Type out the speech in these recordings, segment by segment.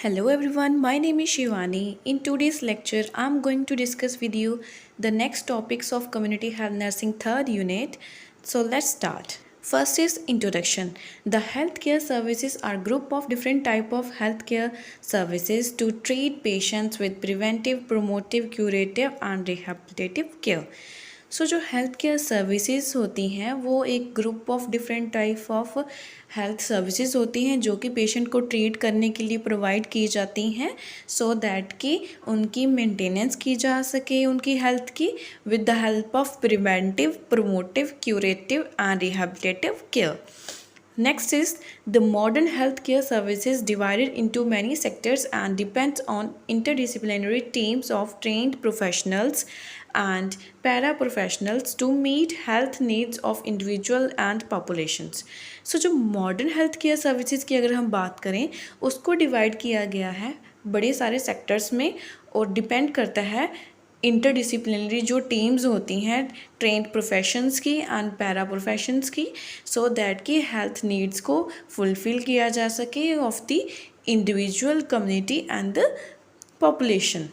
Hello everyone, my name is Shivani. In today's lecture, I'm going to discuss with you the next topics of Community Health Nursing third unit. So let's start. First is introduction. The healthcare services are group of different type of healthcare services to treat patients with preventive, promotive, curative and rehabilitative care. जो health care services होती हैं वो एक group of different type of health services होती हैं जो कि patient को ट्रीट करने के लिए प्रोवाइड की जाती हैं सो दैट कि उनकी मेंटेनेंस की जा सके उनकी हेल्थ की with the help of preventive, promotive, curative and rehabilitative care. Next is the modern healthcare services divided into many sectors and depends on interdisciplinary teams of trained professionals and paraprofessionals to meet health needs of individual and populations. So जो modern healthcare services की अगर हम बात करें उसको divide किया गया है बड़े सारे सेक्टर्स में और डिपेंड करता है इंटरडिसिप्लिनरी जो टीम्स होती हैं ट्रेंड प्रोफेशंस की एंड पैरा प्रोफेशंस की सो दैट कि हेल्थ नीड्स को फुलफ़िल किया जा सके of the individual community and the population.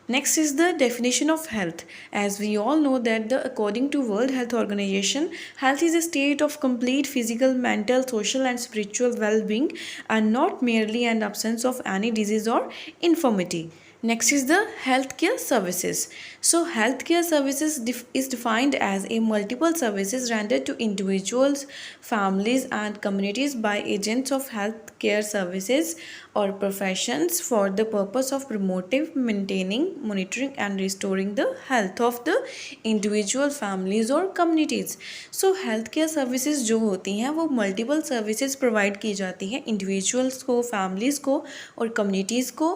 Next is the definition of health. As we all know that according to World Health Organization, health is a state of complete physical, mental, social and spiritual well-being and not merely an absence of any disease or infirmity. Next is the healthcare services. So healthcare services is defined as a multiple services rendered to individuals, families and communities by agents of healthcare services or professions for the purpose of promoting, maintaining, monitoring and restoring the health of the individual, families or communities. So healthcare services जो होती हैं वो multiple services provide की जाती हैं individuals को, families को और communities को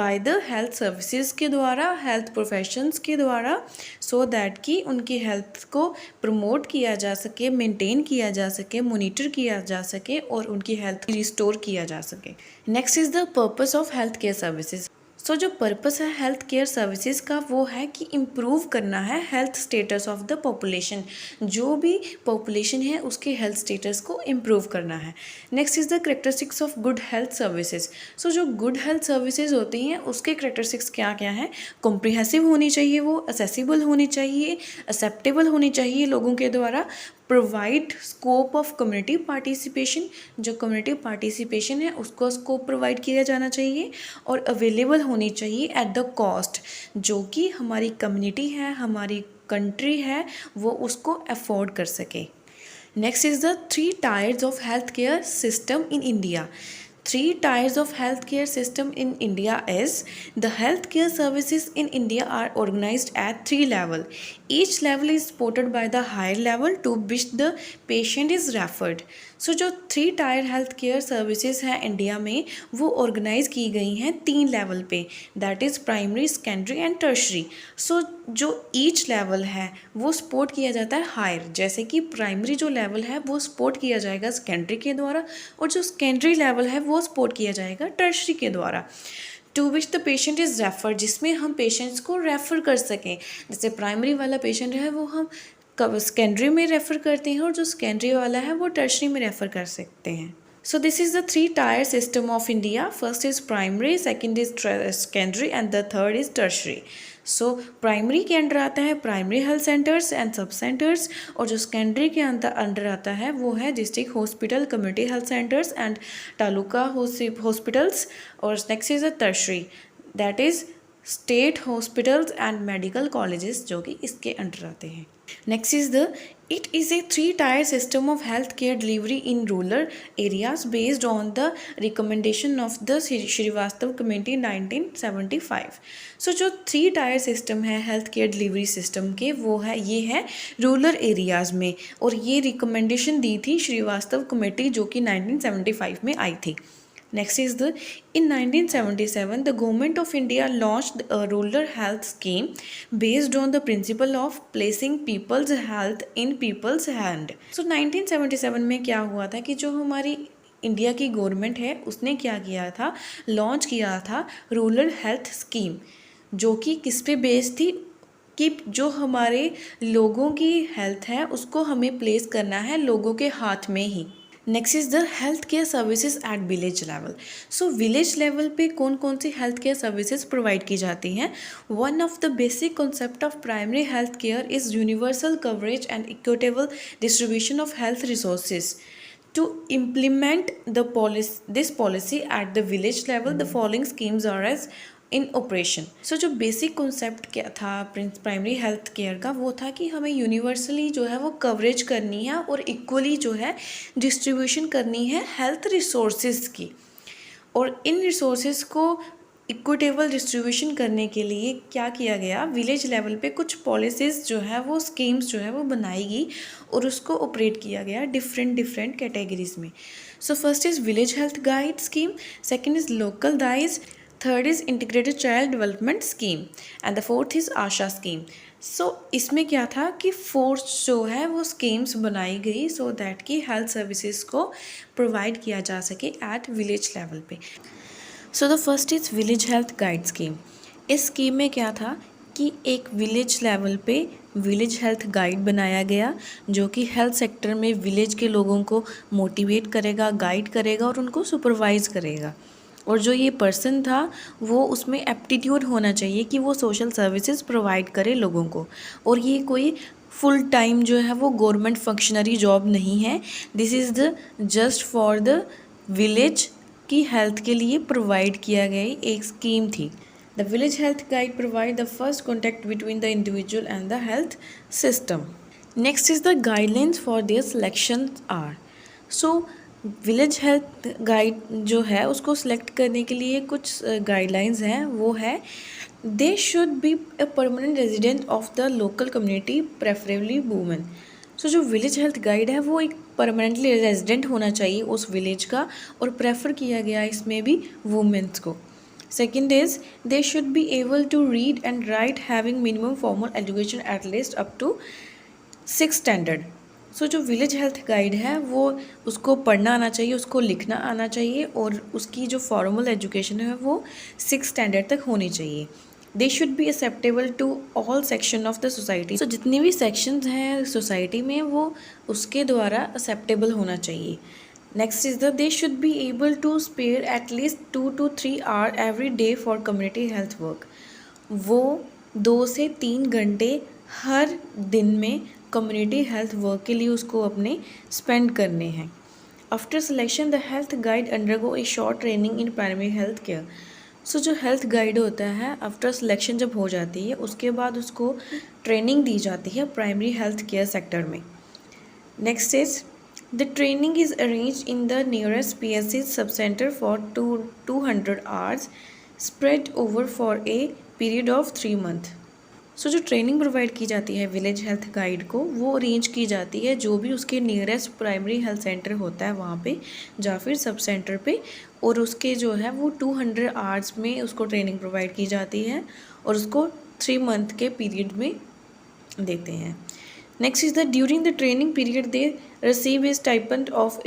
by the health सर्विसेज के द्वारा, हेल्थ प्रोफेशंस के द्वारा सो दैट कि उनकी हेल्थ को प्रमोट किया जा सके, मेंटेन किया जा सके, मॉनिटर किया जा सके और उनकी हेल्थ रिस्टोर किया जा सके. Next is the purpose of health care services. So जो पर्पस है हेल्थ केयर सर्विसेज का वो है कि इम्प्रूव करना है health status of the population. जो भी पॉपुलेशन है उसके हेल्थ स्टेटस को इम्प्रूव करना है. Next is the characteristics of good health services. So जो गुड हेल्थ सर्विसेज होती हैं उसके करेक्टरिस्टिक्स क्या क्या हैं. कॉम्प्रिहेंसिव होनी चाहिए, वो असेसिबल होनी चाहिए, एक्सेप्टेबल होनी चाहिए लोगों के द्वारा, provide scope of community participation. जो कम्युनिटी पार्टिसिपेशन है उसको स्कोप प्रोवाइड किया जाना चाहिए और अवेलेबल होनी चाहिए एट द कॉस्ट जो कि हमारी कम्युनिटी है, हमारी कंट्री है, वो उसको अफोर्ड कर सके. Next is the 3 tyres of health care system in India. 3 tiers of healthcare system in India is the healthcare services in India are organized at 3 level. Each level is supported by the higher level to which the patient is referred. So जो 3 tier health care services हैं India में वो organise की गई हैं 3 level पे, that is primary, secondary and tertiary. So जो each level है वो सपोर्ट किया जाता है हायर. जैसे कि प्राइमरी जो लेवल है वो सपोर्ट किया जाएगा सेकेंडरी के द्वारा और जो सेकेंडरी लेवल है वो सपोर्ट किया जाएगा टर्शरी के द्वारा. To which the patient is refer, जिसमें हम पेशेंट्स को रेफ़र कर सकें. जैसे प्राइमरी वाला पेशेंट है वो हम सेकेंडरी में रेफ़र करते हैं और जो सेकेंडरी वाला है वो टर्शरी में रेफ़र कर सकते हैं. So this is the 3 tier system of India. First is primary, second is secondary and the third is tertiary. So primary के अंडर आता है primary health centres and sub centres और जो सेकेंडरी के अंडर आता है वो है district hospital, community health centres and taluka hospitals. और next is the tertiary that is state hospitals and medical colleges जो कि इसके अंडर आते हैं. Next is it is a 3-tier system of healthcare delivery in rural areas based on the recommendation of the Srivastava Committee 1975. So जो 3-tier system है health care delivery system के वो है ये है रूरल एरियाज़ में और ये रिकमेंडेशन दी थी श्रीवास्तव कमेटी जो कि 1975 में आई थी. Next is in 1977 the government of India launched a rural health scheme based on the principle of placing people's health in people's hand. So 1977 में क्या हुआ था कि जो हमारी इंडिया की गवर्नमेंट है उसने क्या किया था, लॉन्च किया था रूरल हेल्थ स्कीम जो कि किस पे बेस्ड थी कि जो हमारे लोगों की हेल्थ है उसको हमें प्लेस करना है लोगों के हाथ में ही. Next is the health care services at village level. So village level पे कौन कौन सी हेल्थ केयर सर्विसेज प्रोवाइड की जाती हैं। One of the basic concept of primary health care is universal coverage and equitable distribution of health resources. To implement this policy at the village level, the following schemes are as in operation. So जो basic concept क्या था primary health care का, वो था कि हमें universally जो है वो कवरेज करनी है और इक्वली जो है डिस्ट्रीब्यूशन करनी है हेल्थ रिसोर्सेज की। और इन रिसोर्सेज को इक्विटेबल डिस्ट्रीब्यूशन करने के लिए क्या किया गया, विलेज लेवल पे कुछ पॉलिसीज़ जो है वो स्कीम्स जो है वो बनाई गई और उसको ऑपरेट किया गया डिफरेंट कैटेगरीज में। So first is village health guide scheme, second is local dais, third is integrated child development scheme and the fourth is ASHA scheme. So इसमें क्या था कि फोर्थ जो है वो स्कीम्स बनाई गई सो दैट कि हेल्थ सर्विसेज को प्रोवाइड किया जा सके एट विलेज लेवल पे। So the first is village health guide scheme. इस स्कीम में क्या था कि एक विलेज लेवल पे विलेज हेल्थ गाइड बनाया गया जो कि हेल्थ सेक्टर में विलेज के लोगों को मोटिवेट करेगा, गाइड करेगा और उनको सुपरवाइज करेगा। और जो ये पर्सन था वो उसमें एप्टीट्यूड होना चाहिए कि वो सोशल सर्विसेज प्रोवाइड करे लोगों को। और ये कोई फुल टाइम जो है वो गवर्नमेंट फंक्शनरी जॉब नहीं है, this is the just for the village की हेल्थ के लिए प्रोवाइड किया गया एक स्कीम थी। The village health guide provide the first contact between the individual and the health system. Next is the guidelines for their selection are. So village health guide जो है उसको सिलेक्ट करने के लिए कुछ गाइडलाइंस हैं, वो है they should be a permanent resident of the local community preferably women. So जो विलेज हेल्थ गाइड है वो एक परमानेंटली रेजिडेंट होना चाहिए उस विलेज का और प्रेफर किया गया इसमें भी वुमेन्स को। Second is they should be able to read and write having minimum formal education at least up to 6th standard. So जो विलेज हेल्थ गाइड है वो उसको पढ़ना आना चाहिए, उसको लिखना आना चाहिए और उसकी जो फॉर्मल एजुकेशन है वो 6th स्टैंडर्ड तक होनी चाहिए। They should be acceptable to all section of the society. So जितनी भी सेक्शंस हैं सोसाइटी में वो उसके द्वारा एक्सेप्टेबल होना चाहिए। Next is the they should be able to spare at least 2 to 3 hour every day for community health work. वो 2 से 3 घंटे हर दिन में कम्युनिटी हेल्थ वर्क के लिए उसको अपने स्पेंड करने हैं। After selection the health guide undergo a short training in primary health care. So जो हेल्थ गाइड होता है आफ्टर सिलेक्शन जब हो जाती है उसके बाद उसको ट्रेनिंग दी जाती है प्राइमरी हेल्थ केयर सेक्टर में। Next is the training is arranged in the nearest PSC sub centre for 200 hours spread over for a period of 3 month. So जो ट्रेनिंग प्रोवाइड की जाती है विलेज हेल्थ गाइड को वो arrange की जाती है जो भी उसके नियरेस्ट प्राइमरी हेल्थ सेंटर होता है वहाँ पे या फिर सब सेंटर पे, और उसके जो है वो 200 आवर्स में उसको ट्रेनिंग प्रोवाइड की जाती है और उसको 3 मंथ के पीरियड में देते हैं। Next is the during the training period they receive a stipend of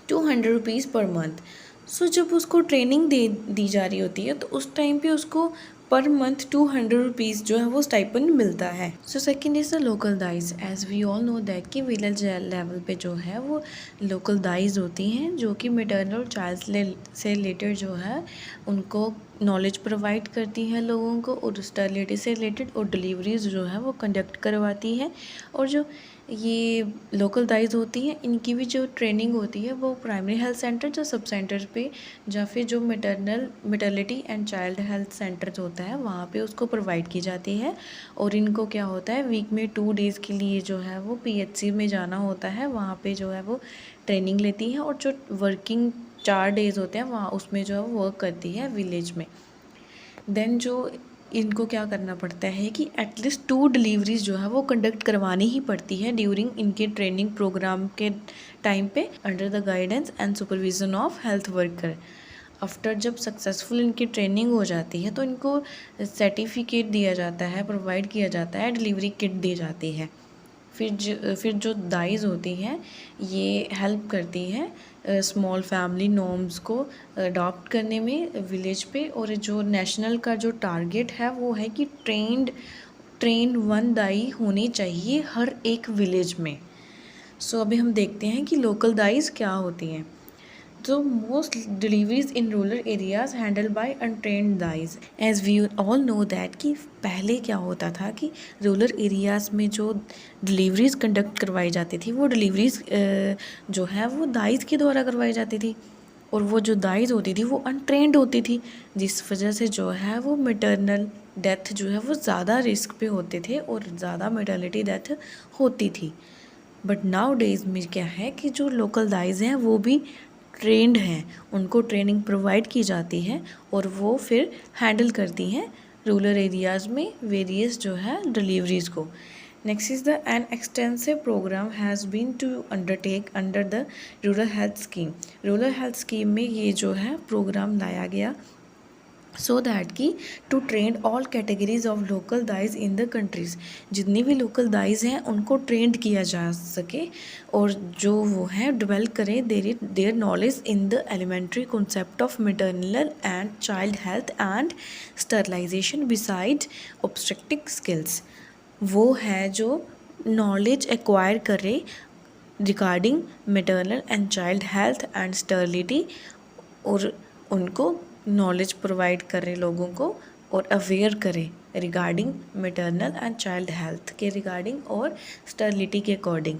200 rupees per month. So जब उसको ट्रेनिंग दी जा रही होती है तो उस टाइम पे उसको पर मंथ 200 रुपीज़ जो है वो स्टाइपेंड मिलता है। So second is the local dais. As we all know that कि विलेज लेवल पे जो है वो लोकल दाइज होती हैं जो कि मेटरनल चाइल्ड से रिलेटेड जो है उनको नॉलेज प्रोवाइड करती हैं लोगों को और स्टर्लिटी से रिलेटेड और डिलीवरीज जो है वो कंडक्ट करवाती हैं। और जो ये लोकल दाइज होती हैं इनकी भी जो ट्रेनिंग होती है वो प्राइमरी हेल्थ सेंटर जो सब सेंटर पे या फिर जो maternity and child health centre होता है वहाँ पे उसको प्रोवाइड की जाती है। और इनको क्या होता है वीक में 2 डेज़ के लिए जो है वो PHC में जाना होता है, वहाँ पे जो है वो ट्रेनिंग लेती हैं और जो वर्किंग 4 डेज़ होते हैं वहाँ उसमें जो है वो वर्क करती है विलेज में। देन जो इनको क्या करना पड़ता है कि एटलीस्ट 2 डिलीवरीज जो है वो कंडक्ट करवानी ही पड़ती है ड्यूरिंग इनके ट्रेनिंग प्रोग्राम के टाइम पे under the guidance and supervision of health worker. After जब सक्सेसफुल इनकी ट्रेनिंग हो जाती है तो इनको सर्टिफिकेट दिया जाता है, प्रोवाइड किया जाता है, डिलीवरी किट दी जाती है। फिर जो दाइज होती हैं ये हेल्प करती हैं स्मॉल फैमिली नॉर्म्स को अडॉप्ट करने में विलेज पे। और जो नेशनल का जो टारगेट है वो है कि ट्रेन 1 दाई होनी चाहिए हर एक विलेज में। सो अभी हम देखते हैं कि लोकल दाइज क्या होती हैं। तो most deliveries in rural areas handle by untrained dais. As we all know that कि पहले क्या होता था कि रूरल एरियाज़ में जो डिलीवरीज कंडक्ट करवाई जाती थी वो डिलीवरीज जो है वो दाइज के द्वारा करवाई जाती थी, और वो जो दाइज होती थी वो अनट्रेंड होती थी, जिस वजह से जो है वो मैटरनल डेथ जो है वो ज़्यादा रिस्क पे होते थे और ज़्यादा मेटर्निटी डेथ होती थी। बट नाउ डेज़ में क्या है कि जो लोकल दाइज हैं वो भी ट्रेंड हैं, उनको ट्रेनिंग प्रोवाइड की जाती है और वो फिर हैंडल करती हैं रूरल एरियाज़ में वेरियस जो है डिलीवरीज़ को। Next is the an extensive programme has been to undertake under the rural health scheme. Rural health scheme में ये जो है प्रोग्राम लाया गया सो दैट कि to trained all categories of local dais in the countries. जितनी भी लोकल दाइज हैं उनको ट्रेंड किया जा सके और जो वो हैं डेवलप करें their knowledge in the elementary concept of maternal and child health and sterilisation beside obstetric skills. वो है जो नॉलेज एक्वायर करे regarding maternal and child health and sterility, और उनको नॉलेज प्रोवाइड करें लोगों को और अवेयर करें regarding maternal and child health के रिगार्डिंग और स्टरलिटी के according.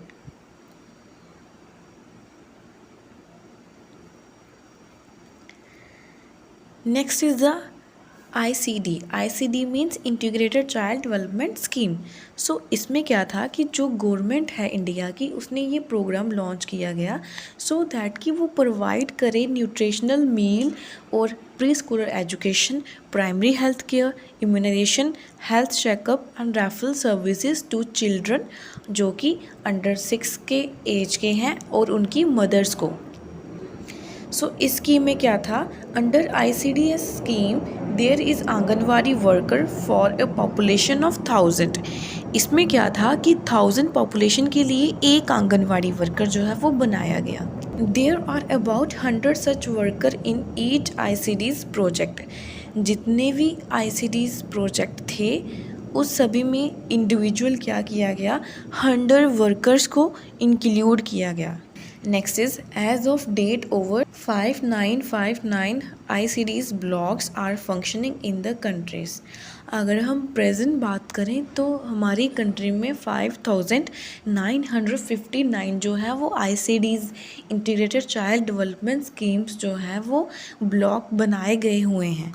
Next is the ICD। ICD means integrated child development scheme. So इसमें क्या था कि जो गवर्नमेंट है इंडिया की उसने ये प्रोग्राम लॉन्च किया गया सो दैट कि वो प्रोवाइड करे न्यूट्रिशनल मील और preschooler education, primary health care, immunisation, health checkup and referral services to children जो कि अंडर 6 के एज के हैं और उनकी मदर्स को। सो इस स्कीम में क्या था, under ICDS scheme there is anganwadi worker for a population of 1000। इसमें क्या था कि 1000 पॉपुलेशन के लिए एक आंगनवाड़ी वर्कर जो है वो बनाया गया। There are about 100 such worker in each ICD's project. जितने भी ICD's प्रोजेक्ट थे उस सभी में इंडिविजुअल क्या किया गया, 100 वर्कर्स को इंक्लूड किया गया। Next is as of date over 5959 ICD's blocks are functioning in the countries। अगर हम प्रेजेंट बात करें तो हमारी कंट्री में 5959 जो है वो ICD's integrated child development schemes जो है वो ब्लॉक बनाए गए हुए हैं।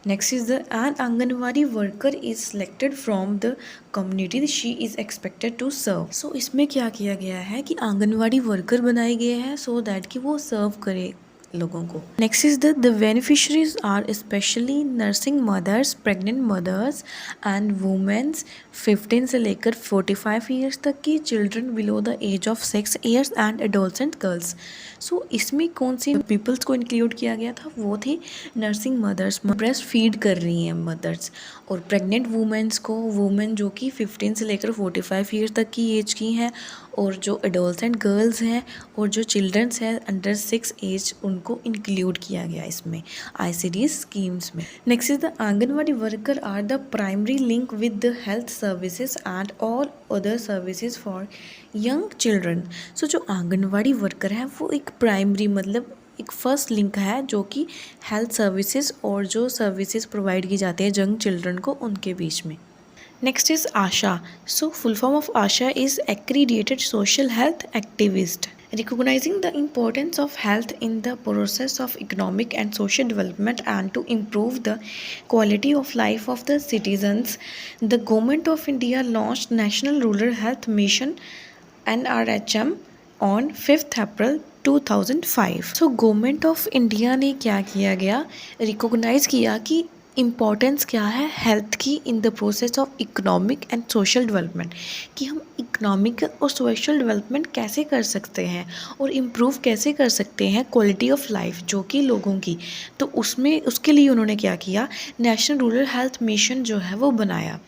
Next is the an anganwadi worker is selected from the community she is expected to serve। So इसमें क्या किया गया है कि आंगनवाड़ी वर्कर बनाए गए हैं so that कि वो सर्व करे लोगों को। Next is the beneficiaries are specially nursing mothers, pregnant mothers and womens 15 से लेकर 45 ईयर्स तक की, children below the age of 6 years and adolescent girls. So इसमें कौन सी पीपल्स को इंक्लूड किया गया था, वो थी नर्सिंग मदर्स, ब्रेस्ट फीड कर रही हैं मदर्स, और प्रेग्नेंट वुमेन्स को, वुमेन जो कि 15 से लेकर 45 ईयर्स तक की एज की हैं, और जो एडोलसेंट गर्ल्स हैं और जो चिल्ड्रंस हैं अंडर 6 एज, उनको इंक्लूड किया गया इसमें ICD स्कीम्स में। Next is the anganwadi worker are the primary link with the health services and all other services for young children. So जो आंगनवाड़ी वर्कर है वो एक प्राइमरी मतलब एक फर्स्ट लिंक है जो कि हेल्थ सर्विसेज और जो सर्विसेज प्रोवाइड की जाती है यंग चिल्ड्रन को उनके बीच में। Next is ASHA. So full form of ASHA is Accredited Social Health Activist. Recognizing the importance of health in the process of economic and social development and to improve the quality of life of the citizens, the Government of India launched National Rural Health Mission NRHM on 5th April 2005. So government of India ने क्या किया गया, recognise किया कि importance क्या है health की in the process of economic and social development, कि हम इकोनॉमिक और सोशल डेवलपमेंट कैसे कर सकते हैं और इम्प्रूव कैसे कर सकते हैं क्वालिटी ऑफ लाइफ जो कि लोगों की। तो उसमें उसके लिए उन्होंने क्या किया, नेशनल रूरल हेल्थ मिशन जो है वो बनाया।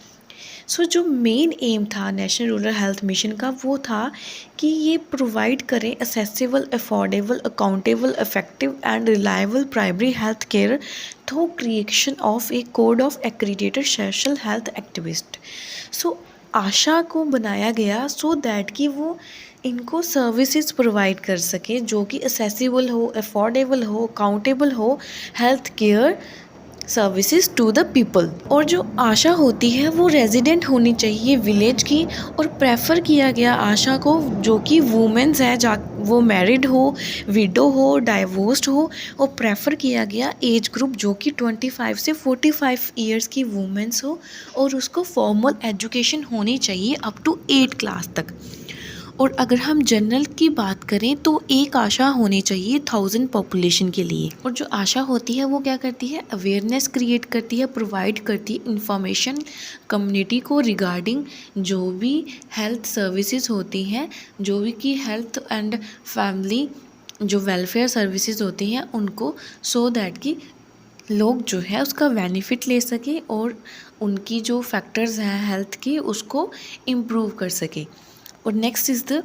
सो जो मेन एम था नेशनल रूरल हेल्थ मिशन का वो था कि ये प्रोवाइड करें accessible, affordable, accountable, effective and reliable primary health care through creation of a code of accredited social health activist. So ASHA को बनाया गया सो दैट कि वो इनको सर्विसेज प्रोवाइड कर सके जो कि एसेसिबल हो, अफोर्डेबल हो, काउंटेबल हो, health care services to the people. और जो आशा होती है वो रेजिडेंट होनी चाहिए विलेज की, और प्रेफर किया गया आशा को जो कि वुमेन्स है, जा वो मैरिड हो, विडो हो, डाइवोर्स्ड हो, और प्रेफर किया गया एज ग्रुप जो कि 25 से 45 ईयर्स की वुमेन्स हो, और उसको फॉर्मल एजुकेशन होनी चाहिए अप टू 8 क्लास तक। और अगर हम जनरल की बात करें तो एक आशा होनी चाहिए 1000 पॉपुलेशन के लिए। और जो आशा होती है वो क्या करती है, अवेयरनेस क्रिएट करती है, प्रोवाइड करती है इंफॉर्मेशन कम्युनिटी को रिगार्डिंग जो भी हेल्थ सर्विसेज होती हैं, जो भी कि हेल्थ एंड फैमिली जो वेलफेयर सर्विसेज होती हैं उनको, सो दैट कि लोग जो है उसका बेनिफिट ले सके और उनकी जो फैक्टर्स हैं हेल्थ के उसको इम्प्रूव कर सके। और नेक्स्ट इज़ द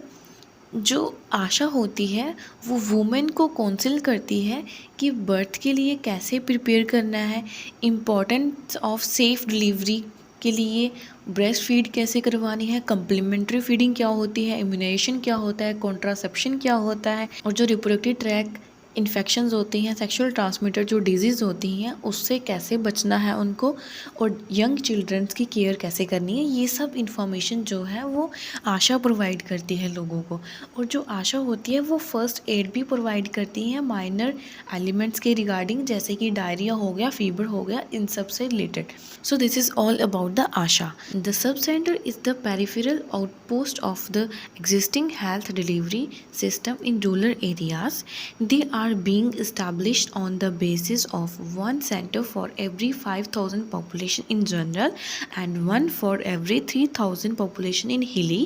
जो आशा होती है वो वुमेन को काउंसिल करती है कि बर्थ के लिए कैसे प्रिपेयर करना है, इम्पॉर्टेंस ऑफ सेफ़ डिलीवरी के लिए ब्रेस्ट फीड कैसे करवानी है, कम्प्लीमेंट्री फीडिंग क्या होती है, इम्यूनाइजेशन क्या होता है, कॉन्ट्रासेप्शन क्या होता है, और जो रिप्रोडक्टिव ट्रैक इन्फेक्शंस होती हैं, सेक्सुअल ट्रांसमिटेड जो डिजीज़ होती हैं उससे कैसे बचना है उनको, और यंग चिल्ड्रंस की केयर कैसे करनी है, ये सब इन्फॉर्मेशन जो है वो आशा प्रोवाइड करती है लोगों को। और जो आशा होती है वो फर्स्ट एड भी प्रोवाइड करती हैं माइनर एलिमेंट्स के रिगार्डिंग, जैसे कि डायरिया हो गया, फीवर हो गया, इन सब से related. So this is all about the Asha. The sub centre is the peripheral outpost of the existing health delivery system in rural areas. They are being established on the basis of one center for every 5,000 population in general and one for every 3,000 population in hilly,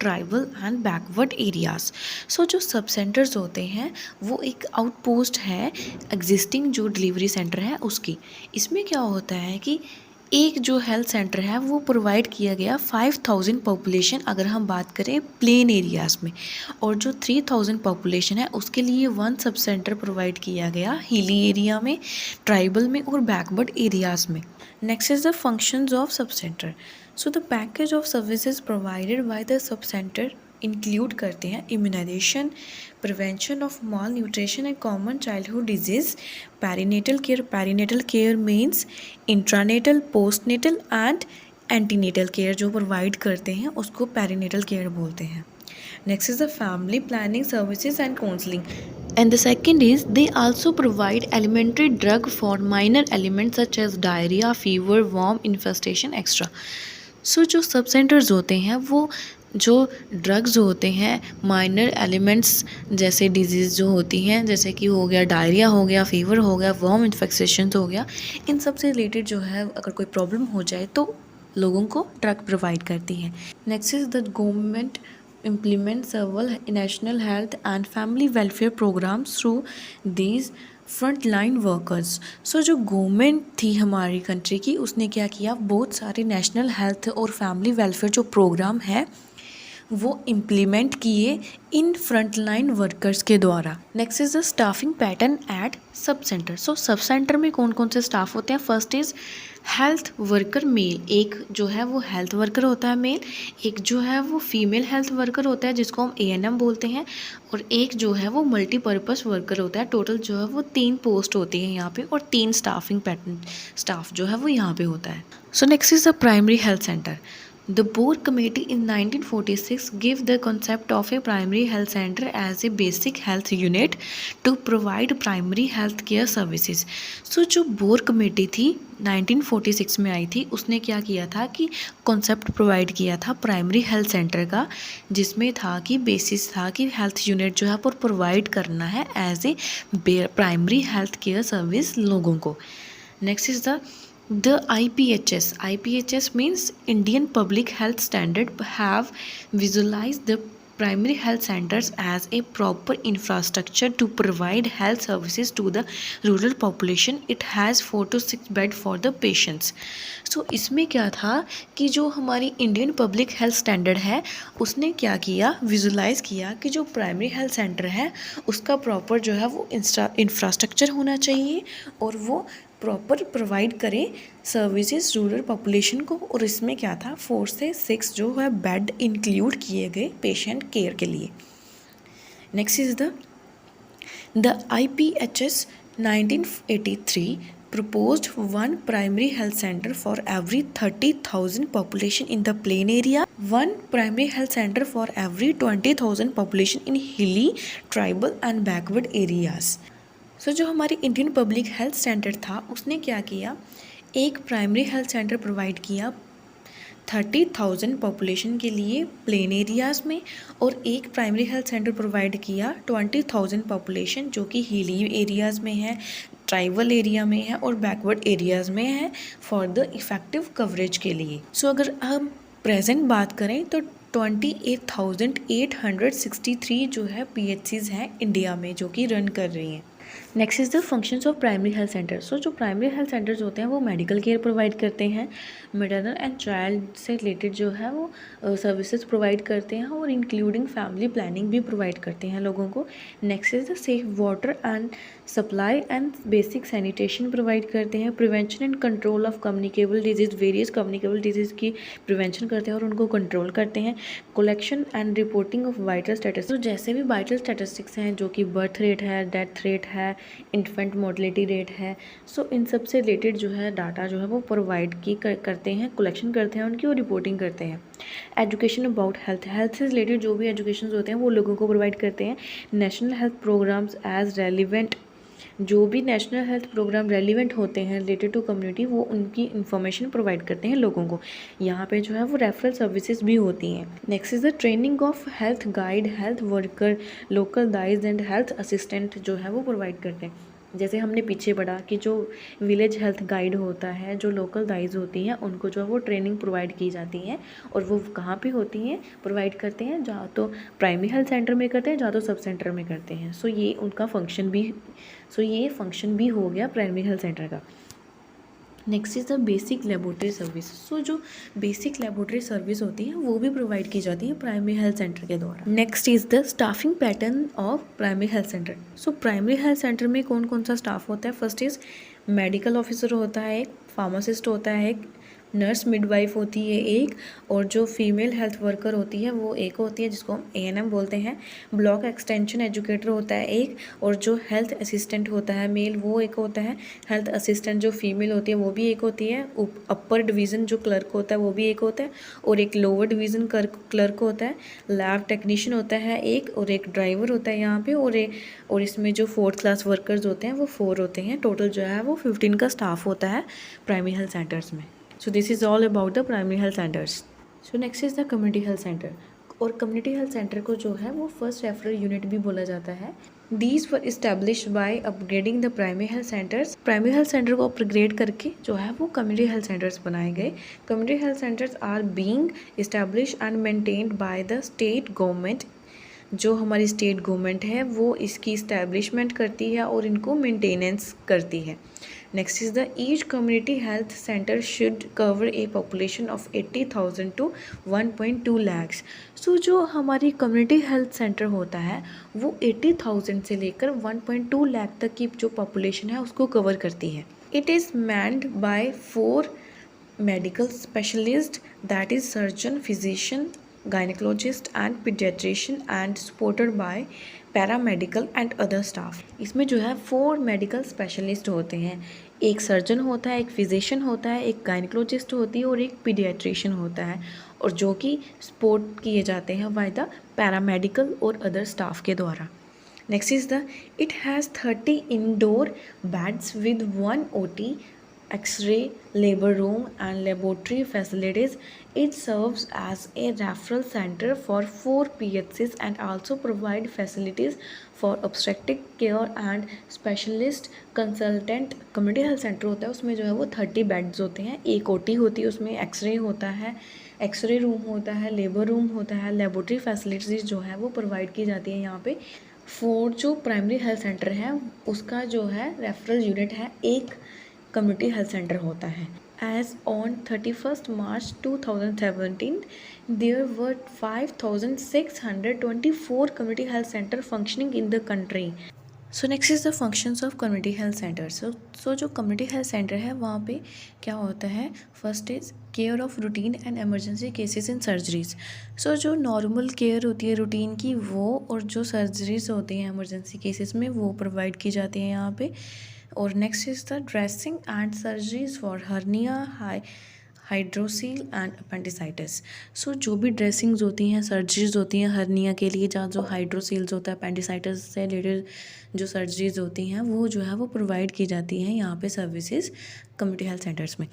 tribal and backward areas. So जो सब centres होते हैं वो एक outpost है existing जो delivery centre है उसकी। इसमें क्या होता है कि एक जो हेल्थ सेंटर है वो प्रोवाइड किया गया 5000 पॉपुलेशन अगर हम बात करें प्लेन एरियाज़ में, और जो 3000 पॉपुलेशन है उसके लिए वन सब सेंटर प्रोवाइड किया गया हिली एरिया में, ट्राइबल में और बैकवर्ड एरियाज़ में। Next is the functions of sub centre. So the package of services provided by the sub centre include करते हैं immunisation, prevention of malnutrition and common childhood diseases, perinatal care means intranatal, postnatal and antenatal care जो provide करते हैं उसको perinatal care बोलते हैं। Next is the family planning services and counselling, and the second is they also provide elementary drug for minor elements such as diarrhea, fever, worm infestation extra. सो जो सब centres होते हैं वो जो ड्रग्स होते हैं माइनर एलिमेंट्स जैसे disease जो होती हैं, जैसे कि हो गया डायरिया हो गया, फीवर हो गया, वर्म इन्फेक्शन हो गया, इन सब से रिलेटेड जो है अगर कोई प्रॉब्लम हो जाए तो लोगों को ड्रग प्रोवाइड करती है। Next is the government implement several national health and family welfare programs through these frontline workers. So जो गवर्नमेंट थी हमारी कंट्री की उसने क्या किया, बहुत सारे नेशनल हेल्थ और फैमिली वेलफेयर जो प्रोग्राम है वो इम्प्लीमेंट किए इन फ्रंटलाइन वर्कर्स के द्वारा। Next is the staffing pattern at sub centre. So sub centre में कौन कौन से स्टाफ होते हैं, first is health worker male, एक जो है वो हेल्थ वर्कर होता है मेल, एक जो है वो फीमेल हेल्थ वर्कर होता है जिसको हम ANM बोलते हैं, और एक जो है वो मल्टीपर्पज़ वर्कर होता है। टोटल जो है वो 3 पोस्ट होती हैं यहाँ पे और 3 स्टाफिंग पैटर्न स्टाफ जो है वो यहाँ पे होता है। सो next is the primary health centre. The Boer Committee in 1946 gave the concept of a primary health center as a basic health unit to provide primary health care services. So जो bore committee थी 1946 में आई थी, उसने क्या किया था कि concept provide किया था प्राइमरी हेल्थ सेंटर का, जिसमें था कि बेसिस था कि हेल्थ यूनिट जो है पर प्रोवाइड करना है as a primary health care service लोगों को। Next is the IPHS means Indian Public Health Standard have visualized the primary health centers as a proper infrastructure to provide health services to the rural population. It has 4 to 6 bed for the patients. So इसमें क्या था कि जो हमारी Indian public health standard है उसने क्या किया, विजुलाइज़ किया कि जो प्राइमरी हेल्थ सेंटर है उसका प्रॉपर जो है वो इंफ्रास्ट्रक्चर होना चाहिए और वो प्रॉपर प्रोवाइड करें सर्विसेज रूरल पॉपुलेशन को। और इसमें क्या था, 4 से 6 जो है बेड इंक्लूड किए गए पेशेंट केयर के लिए। Next is the IPHS 1983 proposed one primary health center for every 30,000 population in the plain area, one primary health center for every 20,000 population in hilly, tribal and backward areas। सो जो हमारी Indian public health centre था उसने क्या किया, एक primary health centre provide किया 30,000 population के लिए प्लेन एरियाज़ में, और एक प्राइमरी हेल्थ सेंटर प्रोवाइड किया 20,000 पॉपुलेशन जो कि हिली एरियाज़ में है, ट्राइबल एरिया में है और बैकवर्ड एरियाज़ में है, फॉर द इफ़ेक्टिव कवरेज के लिए। सो अगर हम प्रेजेंट बात करें तो 28,863 जो है PHCs हैं इंडिया में जो कि रन कर रही हैं। Next is the functions of primary health centre. So जो प्राइमरी हेल्थ सेंटर्स होते हैं वो मेडिकल केयर प्रोवाइड करते हैं, मैटरनल एंड चाइल्ड से रिलेटेड जो है वो सर्विसेज प्रोवाइड करते हैं, और इंक्लूडिंग फैमिली प्लानिंग भी प्रोवाइड करते हैं लोगों को। Next is the safe water and supply and basic sanitation provide करते हैं, prevention and control of communicable disease, various communicable disease की प्रिवेंशन करते हैं और उनको कंट्रोल करते हैं, collection and reporting of vital status. तो जैसे भी वाइटल स्टेटिस्टिक्स हैं जो कि बर्थ रेट है, डेथ रेट है, इन्फेंट मोर्टलिटी रेट है, सो इन सब से रिलेटेड जो है डाटा जो है वो प्रोवाइड करते हैं, कलेक्शन करते हैं उनकी और रिपोर्टिंग करते हैं। एजुकेशन अबाउट हेल्थ से रिलेटेड जो भी एजुकेशन होते हैं वो लोगों को प्रोवाइड करते हैं। National health programmes as relevant, जो भी नेशनल हेल्थ प्रोग्राम रेलिवेंट होते हैं रिलेटेड टू कम्युनिटी वो उनकी इन्फॉर्मेशन प्रोवाइड करते हैं लोगों को। यहाँ पे जो है वो रेफरल सर्विसेज भी होती हैं। Next is the training of health guide, health worker, local guides and health assistant जो है वो प्रोवाइड करते हैं। जैसे हमने पीछे पढ़ा कि जो विलेज हेल्थ गाइड होता है, जो लोकल गाइड्स होती हैं, उनको जो है वो ट्रेनिंग प्रोवाइड की जाती है, और वो कहाँ पे होती हैं, प्रोवाइड करते हैं, जहाँ तो प्राइमरी हेल्थ सेंटर में करते हैं, जहाँ तो सब सेंटर में करते हैं। सो ये उनका फंक्शन भी हो गया प्राइमरी हेल्थ सेंटर का। Next is the basic laboratory service. So जो बेसिक लेबोरेटरी सर्विस होती है वो भी प्रोवाइड की जाती है प्राइमरी हेल्थ सेंटर के द्वारा। Next is the staffing pattern of primary health centre. So primary health centre में कौन कौन सा स्टाफ होता है? फर्स्ट इज़ मेडिकल ऑफिसर होता है, एक फार्मासिस्ट होता है, एक नर्स मिडवाइफ होती है एक, और जो फीमेल हेल्थ वर्कर होती है वो एक होती है जिसको हम ANM बोलते हैं, ब्लॉक एक्सटेंशन एजुकेटर होता है एक, और जो हेल्थ असिस्टेंट होता है मेल वो एक होता है, हेल्थ असिस्टेंट जो फीमेल होती है वो भी एक होती है, अपर डिवीज़न जो क्लर्क होता है वो भी एक होता है, और एक लोअर डिवीज़न क्लर्क होता है, लैब टेक्नीशियन होता है एक, और एक ड्राइवर होता है यहाँ पे, और इसमें जो 4th क्लास वर्कर्स होते हैं वो 4 होते हैं। टोटल जो है वो 15 का स्टाफ होता है प्राइमरी हेल्थ सेंटर्स में। So this is all about the primary health centers. So next is the community health center. और कम्युनिटी हेल्थ सेंटर को जो है वो फर्स्ट रेफरल यूनिट भी बोला जाता है। These were established by upgrading the primary health centers. Primary health centre को अपग्रेड करके जो है वो कम्युनिटी हेल्थ सेंटर्स बनाए गए। Community health centres are being established and maintained by the state government. जो हमारी स्टेट गवर्नमेंट है वो इसकी इस्टेब्लिशमेंट करती है और इनको मेंटेनेंस करती है। Next is the each community health centre should cover A population of 80,000 to 1.2 lakhs। सो जो हमारी कम्युनिटी हेल्थ सेंटर होता है वो 80,000 से लेकर 1.2 लाख तक की जो पॉपुलेशन है उसको कवर करती है। It is manned by 4 medical specialist, that is surgeon, physician, gynaecologist and paediatrician, and supported by paramedical and other staff. इसमें जो है 4 मेडिकल स्पेशलिस्ट होते हैं, एक सर्जन होता है, एक फिजिशियन होता है, एक गायनेकोलॉजिस्ट होती है और एक पीडियाट्रिशियन होता है, और जो कि सपोर्ट किए जाते हैं बाय द पैरामेडिकल और अदर स्टाफ के द्वारा। Next is the it has 30 indoor beds with 1 OT, X-ray, labor room and laboratory facilities. It serves as a referral center for 4 PHCs and also provide facilities for obstetric care and specialist consultant। community health center होता है उसमें जो है वो 30 beds होते हैं, एक OT होती है, उसमें X-ray होता है, एक्सरे रूम होता है, लेबर रूम होता है, लेबोरेटरी फैसिलिटीज़ जो है वो प्रोवाइड की जाती है यहाँ पे। 4 जो प्राइमरी हेल्थ सेंटर है उसका जो है रेफरल यूनिट है एक कम्युनिटी हेल्थ सेंटर होता है। As on 31st March 2017 there were 5,624 community health center functioning in the country। So next is the functions of community health centre. So जो community health centre है वहाँ पे क्या होता है, first is care of routine and emergency cases in surgeries. So जो normal care होती है रूटीन की वो, और जो सर्जरीज होती हैं एमरजेंसी केसेस में वो प्रोवाइड की जाती हैं यहाँ पे। और next is the dressing and surgeries for hernia, hydrocele and appendicitis. So जो भी ड्रेसिंग्स होती हैं, सर्जरीज होती हैं हर्निया के लिए, जहाँ जो हाइड्रोसील्स होता है, अपेंडिसाइटिस से रिलेटेड जो सर्जरीज होती हैं वो जो है वो प्रोवाइड की जाती हैं यहाँ पे सर्विसेज कम्युनिटी हेल्थ सेंटर्स में।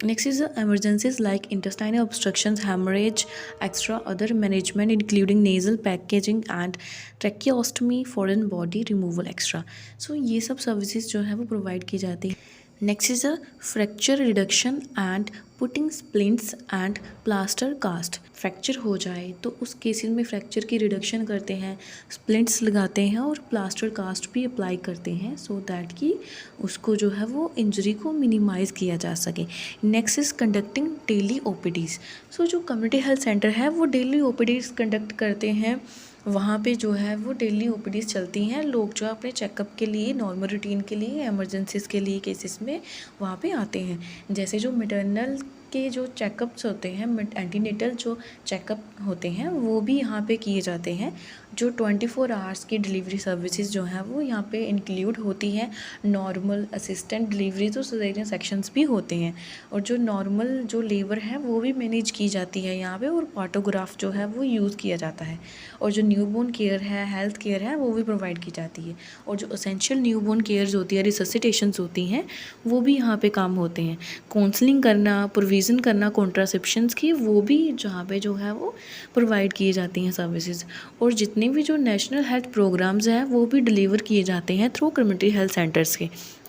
Next is emergencies like intestinal obstructions, hemorrhage, extra other management including nasal packaging and tracheostomy, foreign body removal extra। सो ये सब सर्विसेज जो है वो प्रोवाइड की जाती है। Next is a fracture reduction and putting splints and plaster cast. Fracture हो जाए तो उस केसेस में फ्रैक्चर की रिडक्शन करते हैं, स्प्लिंट्स लगाते हैं और प्लास्टर कास्ट भी अप्लाई करते हैं, सो दैट कि उसको जो है वो इंजरी को मिनिमाइज़ किया जा सके। Next is conducting daily OPDs. So जो कम्युनिटी हेल्थ सेंटर है वो डेली ओपीडीज़ कंडक्ट करते हैं। वहाँ पे जो है वो डेली ओपीडीज़ चलती हैं, लोग जो अपने चेकअप के लिए, नॉर्मल रूटीन के लिए, एमरजेंसीज़ के लिए केसेस में वहाँ पे आते हैं। जैसे जो मैटरनल के जो चेकअप्स होते हैं, एंटीनेटल जो चेकअप होते हैं वो भी यहाँ पे किए जाते हैं। जो 24 आवर्स की डिलीवरी सर्विसेज जो हैं वो यहाँ पे इंक्लूड होती हैं। नॉर्मल, असिस्टेंट डिलीवरी तो सिजेरियन सेक्शंस भी होते हैं, और जो नॉर्मल जो लेबर है वो भी मैनेज की जाती है यहाँ पे, और पार्टोग्राफ जो है वो यूज़ किया जाता है। और जो न्यूबॉर्न केयर है, हेल्थ केयर है, वो भी प्रोवाइड की जाती है। और जो एसेंशियल न्यूबॉर्न केयर्स होती है, रिससिटेशंस होती हैं, वो भी यहाँ पे काम होते हैं। काउंसलिंग करना, प्रोविज़न करना कॉन्ट्रासेप्शंस की, वो भी जहाँ पे जो है वो प्रोवाइड किए जाती हैं सर्विसेज। और जितने भी जो नेशनल हेल्थ प्रोग्राम्स हैं वो भी डिलीवर किए जाते हैं थ्रू कम्युनिटी हेल्थ सेंटर्स के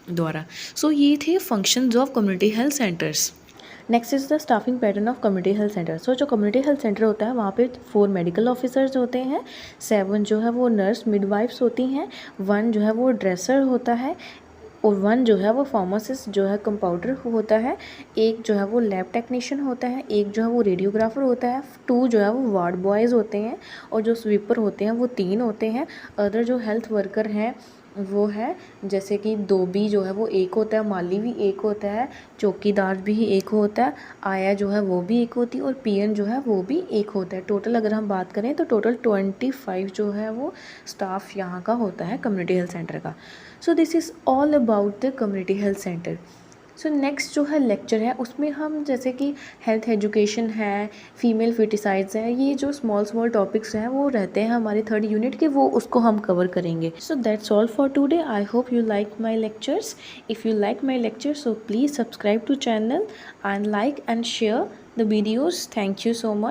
द्वारा। सो ये थे functions of community health centres. Next is the staffing pattern of community health centre. So जो कम्युनिटी हेल्थ सेंटर होता है वहाँ पे 4 मेडिकल ऑफिसर्स होते हैं, 7 जो है वो नर्स मिडवाइफ्स होती हैं, 1 जो है वो ड्रेसर होता है, और 1 जो है वो फार्मासिस्ट जो है कंपाउंडर होता है, 1 जो है वो लैब टेक्नीशियन होता है, 1 जो है वो रेडियोग्राफर होता है, 2 जो है वो वार्ड बॉयज़ होते हैं, और जो स्वीपर होते हैं वो 3 होते हैं। अदर जो हेल्थ वर्कर हैं वो है जैसे कि धोबी जो है वो 1 होता है, माली भी 1 होता है, चौकीदार भी 1 होता है, आया जो है वो भी 1 होती है, और पीएन जो है वो भी 1 होता है। टोटल अगर हम बात करें तो टोटल 25 जो है वो स्टाफ यहाँ का होता है कम्युनिटी हेल्थ सेंटर का। So this is all about the community health centre. So next जो है लेक्चर है उसमें हम जैसे कि हेल्थ एजुकेशन है, फीमेल फिटिसाइड्स है, ये जो स्मॉल टॉपिक्स हैं वो रहते हैं हमारे 3rd यूनिट के, वो उसको हम कवर करेंगे। So that's all for today. I hope you like my lectures. If you like my lectures so please subscribe to channel and like and share the videos. Thank you so much.